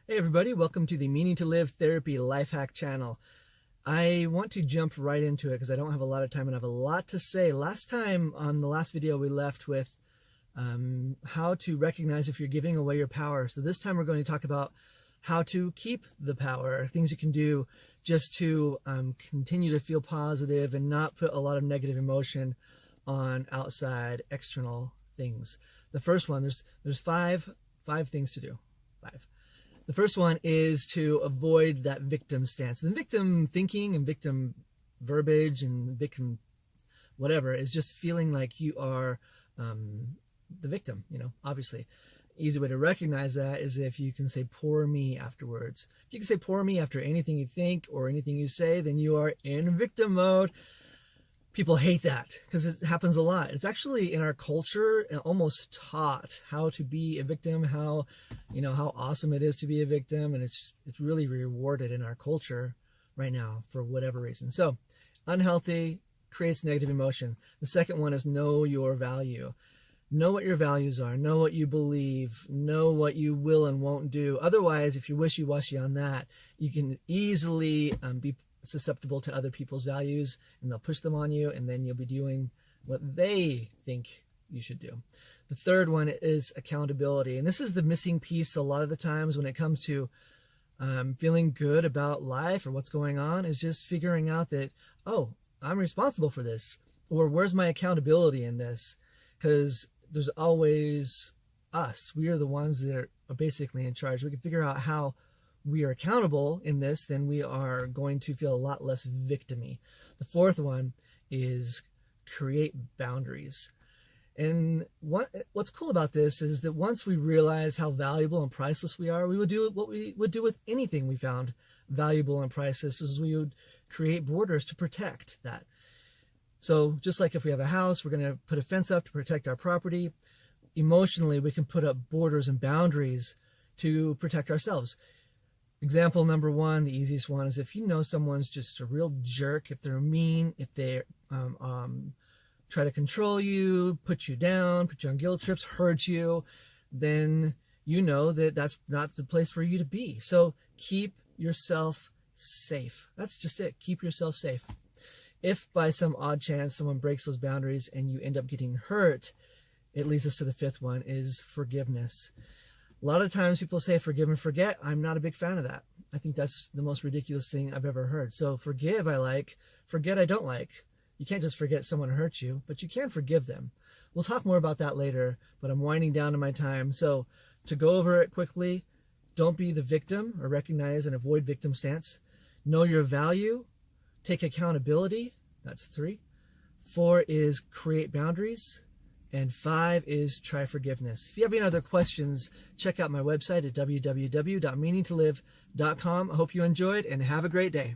Hey everybody, welcome to the Meaning to Live Therapy Life Hack channel. I want to jump right into it because I don't have a lot of time and I have a lot to say. Last time on the last video we left with how to recognize if you're giving away your power. So this time we're going to talk about how to keep the power, things you can do just to continue to feel positive and not put a lot of negative emotion on outside external things. The first one, there's five things to do. The first one is to avoid that victim stance. And victim thinking and victim verbiage and victim whatever is just feeling like you are the victim, obviously. Easy way to recognize that is if you can say poor me afterwards. If you can say poor me after anything you think or anything you say, then you are in victim mode. People hate that because it happens a lot. It's actually in our culture almost taught how to be a victim, how awesome it is to be a victim, and it's really rewarded in our culture right now for whatever reason. So unhealthy, creates negative emotion. The second one is know your value. Know what your values are, know what you believe, know what you will and won't do. Otherwise, if you're wishy-washy on that, you can easily be susceptible to other people's values and they'll push them on you, and then you'll be doing what they think you should do. The third one is accountability, and this is the missing piece a lot of the times when it comes to feeling good about life or what's going on, is just figuring out that, oh, I'm responsible for this, or where's my accountability in this? Because there's always us. We are the ones that are basically in charge. We can figure out how we are accountable in this, then we are going to feel a lot less victim-y. The fourth one is create boundaries. And what's cool about this is that once we realize how valuable and priceless we are, we would do what we would do with anything we found valuable and priceless, is we would create borders to protect that. So just like if we have a house, we're going to put a fence up to protect our property. Emotionally, we can put up borders and boundaries to protect ourselves. Example number one, the easiest one, is if you know someone's just a real jerk, if they're mean, if they try to control you, put you down, put you on guilt trips, hurt you, then you know that that's not the place for you to be. So keep yourself safe. That's just it. Keep yourself safe. If by some odd chance someone breaks those boundaries and you end up getting hurt, it leads us to the fifth one, is forgiveness. A lot of times people say forgive and forget. I'm not a big fan of that. I think that's the most ridiculous thing I've ever heard. So forgive I like, forget I don't like. You can't just forget someone hurt you, but you can forgive them. We'll talk more about that later, but I'm winding down to my time. So to go over it quickly, don't be the victim, or recognize and avoid victim stance. Know your value, take accountability. That's 3. 4 is create boundaries. And 5 is try forgiveness. If you have any other questions, check out my website at www.meaningtolive.com. I hope you enjoyed and have a great day.